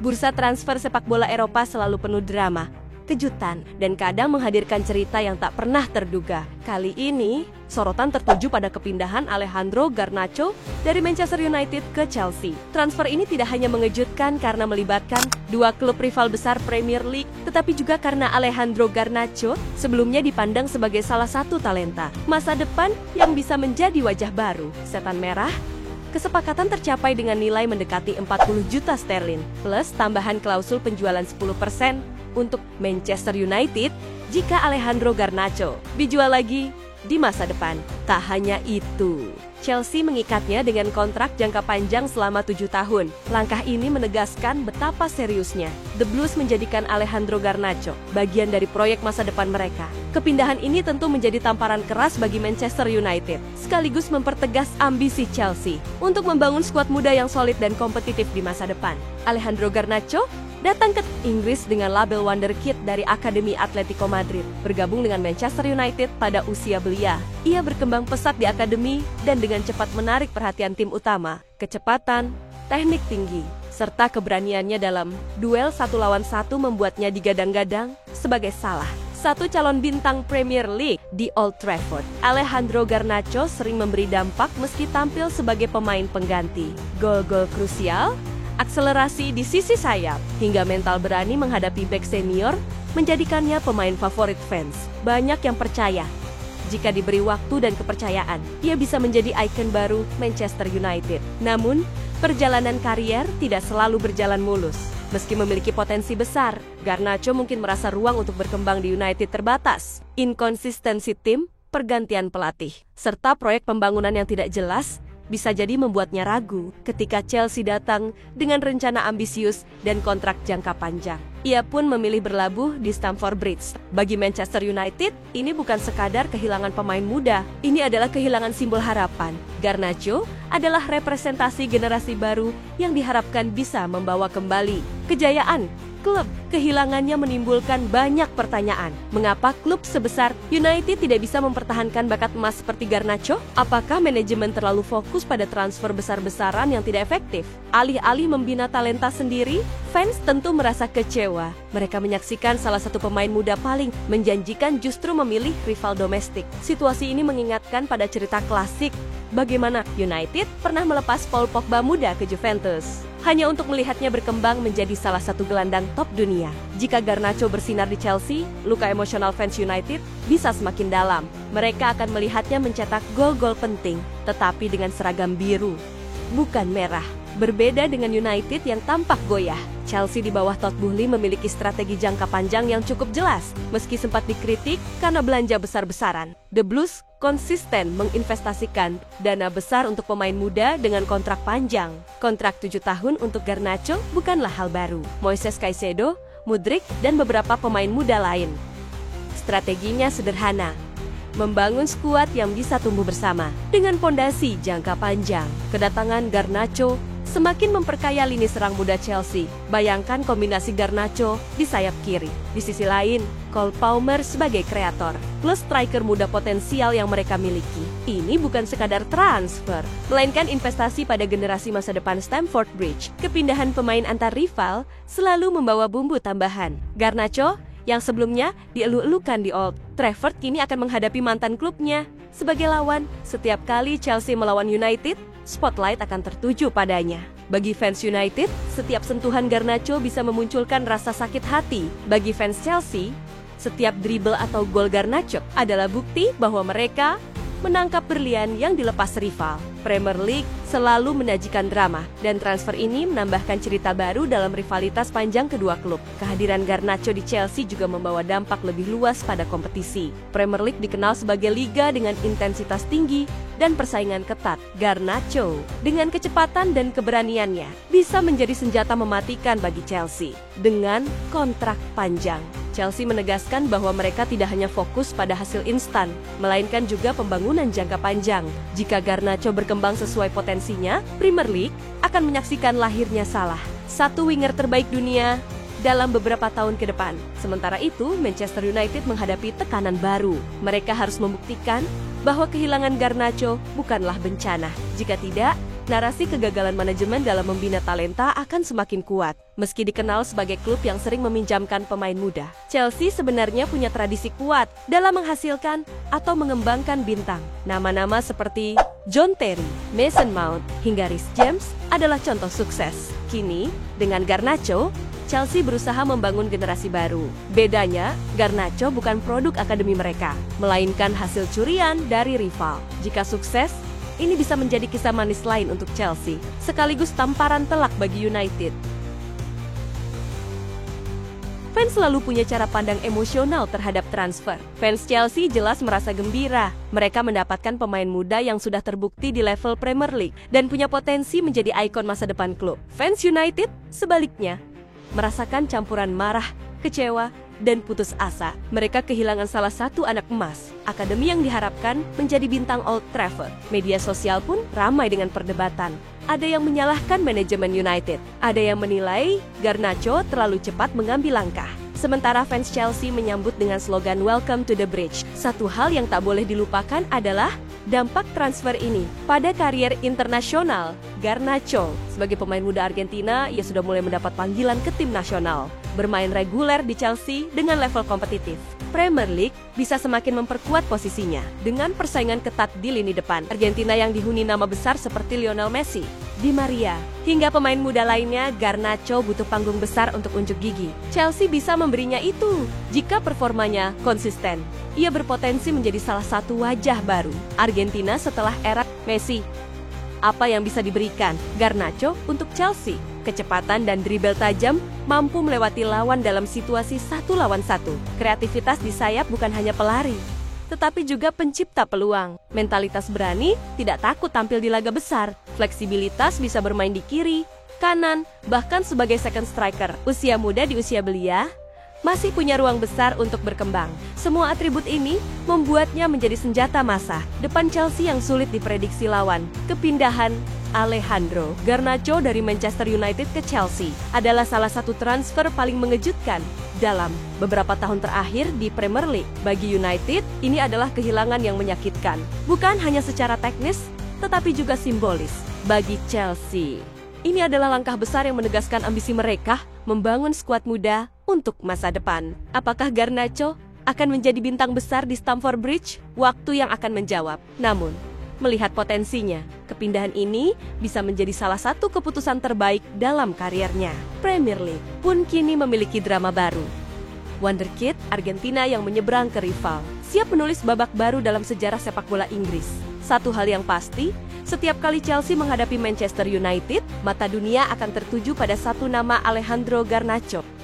Bursa transfer sepak bola Eropa selalu penuh drama, kejutan, dan kadang menghadirkan cerita yang tak pernah terduga. Kali ini, sorotan tertuju pada kepindahan Alejandro Garnacho dari Manchester United ke Chelsea. Transfer ini tidak hanya mengejutkan karena melibatkan dua klub rival besar Premier League, tetapi juga karena Alejandro Garnacho sebelumnya dipandang sebagai salah satu talenta masa depan yang bisa menjadi wajah baru Setan Merah. Kesepakatan tercapai dengan nilai mendekati 40 juta sterlin, plus tambahan klausul penjualan 10% untuk Manchester United jika Alejandro Garnacho dijual lagi di masa depan. Tak hanya itu, Chelsea mengikatnya dengan kontrak jangka panjang selama 7 tahun. Langkah ini menegaskan betapa seriusnya The Blues menjadikan Alejandro Garnacho bagian dari proyek masa depan mereka. Kepindahan ini tentu menjadi tamparan keras bagi Manchester United, sekaligus mempertegas ambisi Chelsea untuk membangun skuad muda yang solid dan kompetitif di masa depan. Alejandro Garnacho datang ke Inggris dengan label Wonderkid dari Akademi Atletico Madrid, bergabung dengan Manchester United pada usia belia. Ia berkembang pesat di akademi dan dengan cepat menarik perhatian tim utama. Kecepatan, teknik tinggi, serta keberaniannya dalam duel 1 lawan 1 membuatnya digadang-gadang sebagai salah satu calon bintang Premier League di Old Trafford. Alejandro Garnacho sering memberi dampak meski tampil sebagai pemain pengganti. Gol-gol krusial, akselerasi di sisi sayap, hingga mental berani menghadapi bek senior menjadikannya pemain favorit fans. Banyak yang percaya jika diberi waktu dan kepercayaan, ia bisa menjadi ikon baru Manchester United. Namun, perjalanan karier tidak selalu berjalan mulus. Meski memiliki potensi besar, Garnacho mungkin merasa ruang untuk berkembang di United terbatas. Inkonsistensi tim, pergantian pelatih, serta proyek pembangunan yang tidak jelas bisa jadi membuatnya ragu ketika Chelsea datang dengan rencana ambisius dan kontrak jangka panjang. Ia pun memilih berlabuh di Stamford Bridge. Bagi Manchester United, ini bukan sekadar kehilangan pemain muda, ini adalah kehilangan simbol harapan. Garnacho adalah representasi generasi baru yang diharapkan bisa membawa kembali kejayaan klub. Kehilangannya menimbulkan banyak pertanyaan. Mengapa klub sebesar United tidak bisa mempertahankan bakat emas seperti Garnacho? Apakah manajemen terlalu fokus pada transfer besar-besaran yang tidak efektif? Alih-alih membina talenta sendiri, fans tentu merasa kecewa. Mereka menyaksikan salah satu pemain muda paling menjanjikan justru memilih rival domestik. Situasi ini mengingatkan pada cerita klasik bagaimana United pernah melepas Paul Pogba muda ke Juventus hanya untuk melihatnya berkembang menjadi salah satu gelandang top dunia. Jika Garnacho bersinar di Chelsea, luka emosional fans United bisa semakin dalam. Mereka akan melihatnya mencetak gol-gol penting, tetapi dengan seragam biru, bukan merah. Berbeda dengan United yang tampak goyah, Chelsea di bawah Todd Boehly memiliki strategi jangka panjang yang cukup jelas. Meski sempat dikritik karena belanja besar-besaran, The Blues konsisten menginvestasikan dana besar untuk pemain muda dengan kontrak panjang. Kontrak 7 tahun untuk Garnacho bukanlah hal baru. Moises Caicedo, Mudryk, dan beberapa pemain muda lain. Strateginya sederhana, membangun skuad yang bisa tumbuh bersama dengan pondasi jangka panjang. Kedatangan Garnacho semakin memperkaya lini serang muda Chelsea. Bayangkan kombinasi Garnacho di sayap kiri. Di sisi lain, Cole Palmer sebagai kreator, plus striker muda potensial yang mereka miliki. Ini bukan sekadar transfer, melainkan investasi pada generasi masa depan Stamford Bridge. Kepindahan pemain antar rival selalu membawa bumbu tambahan. Garnacho yang sebelumnya dielu-elukan di Old Trafford kini akan menghadapi mantan klubnya. Sebagai lawan, setiap kali Chelsea melawan United, spotlight akan tertuju padanya. Bagi fans United, setiap sentuhan Garnacho bisa memunculkan rasa sakit hati. Bagi fans Chelsea, setiap dribble atau gol Garnacho adalah bukti bahwa mereka menangkap berlian yang dilepas rival. Premier League selalu menyajikan drama, dan transfer ini menambahkan cerita baru dalam rivalitas panjang kedua klub. Kehadiran Garnacho di Chelsea juga membawa dampak lebih luas pada kompetisi. Premier League dikenal sebagai liga dengan intensitas tinggi dan persaingan ketat. Garnacho dengan kecepatan dan keberaniannya bisa menjadi senjata mematikan bagi Chelsea. Dengan kontrak panjang, Chelsea menegaskan bahwa mereka tidak hanya fokus pada hasil instan, melainkan juga pembangunan jangka panjang. Jika Garnacho berkembang sesuai potensinya, Premier League akan menyaksikan lahirnya salah satu winger terbaik dunia dalam beberapa tahun ke depan. Sementara itu, Manchester United menghadapi tekanan baru. Mereka harus membuktikan bahwa kehilangan Garnacho bukanlah bencana. Jika tidak, narasi kegagalan manajemen dalam membina talenta akan semakin kuat. Meski dikenal sebagai klub yang sering meminjamkan pemain muda, Chelsea sebenarnya punya tradisi kuat dalam menghasilkan atau mengembangkan bintang. Nama-nama seperti John Terry, Mason Mount, hingga Reece James adalah contoh sukses. Kini, dengan Garnacho, Chelsea berusaha membangun generasi baru. Bedanya, Garnacho bukan produk akademi mereka, melainkan hasil curian dari rival. Jika sukses, ini bisa menjadi kisah manis lain untuk Chelsea, sekaligus tamparan telak bagi United. Fans selalu punya cara pandang emosional terhadap transfer. Fans Chelsea jelas merasa gembira. Mereka mendapatkan pemain muda yang sudah terbukti di level Premier League dan punya potensi menjadi ikon masa depan klub. Fans United, sebaliknya, merasakan campuran marah, kecewa, dan putus asa. Mereka kehilangan salah satu anak emas, akademi yang diharapkan menjadi bintang Old Trafford. Media sosial pun ramai dengan perdebatan. Ada yang menyalahkan manajemen United, ada yang menilai Garnacho terlalu cepat mengambil langkah. Sementara fans Chelsea menyambut dengan slogan Welcome to the Bridge. Satu hal yang tak boleh dilupakan adalah dampak transfer ini pada karier internasional Garnacho. Sebagai pemain muda Argentina, ia sudah mulai mendapat panggilan ke tim nasional, bermain reguler di Chelsea dengan level kompetitif. Premier League bisa semakin memperkuat posisinya dengan persaingan ketat di lini depan. Argentina yang dihuni nama besar seperti Lionel Messi, Di Maria, hingga pemain muda lainnya, Garnacho butuh panggung besar untuk unjuk gigi. Chelsea bisa memberinya itu jika performanya konsisten. Ia berpotensi menjadi salah satu wajah baru Argentina setelah era Messi. Apa yang bisa diberikan Garnacho untuk Chelsea? Kecepatan dan dribble tajam, mampu melewati lawan dalam situasi 1 lawan 1. Kreativitas di sayap bukan hanya pelari, tetapi juga pencipta peluang. Mentalitas berani, tidak takut tampil di laga besar. Fleksibilitas, bisa bermain di kiri, kanan, bahkan sebagai second striker. Usia muda di usia belia, masih punya ruang besar untuk berkembang. Semua atribut ini membuatnya menjadi senjata massa depan Chelsea yang sulit diprediksi lawan. Kepindahan Alejandro Garnacho dari Manchester United ke Chelsea adalah salah satu transfer paling mengejutkan dalam beberapa tahun terakhir di Premier League. Bagi United, ini adalah kehilangan yang menyakitkan, bukan hanya secara teknis, tetapi juga simbolis. Bagi Chelsea, ini adalah langkah besar yang menegaskan ambisi mereka membangun skuad muda untuk masa depan. Apakah Garnacho akan menjadi bintang besar di Stamford Bridge? Waktu yang akan menjawab. Namun, melihat potensinya, kepindahan ini bisa menjadi salah satu keputusan terbaik dalam kariernya. Premier League pun kini memiliki drama baru. Wonderkid Argentina yang menyeberang ke rival, siap menulis babak baru dalam sejarah sepak bola Inggris. Satu hal yang pasti, setiap kali Chelsea menghadapi Manchester United, mata dunia akan tertuju pada satu nama, Alejandro Garnacho.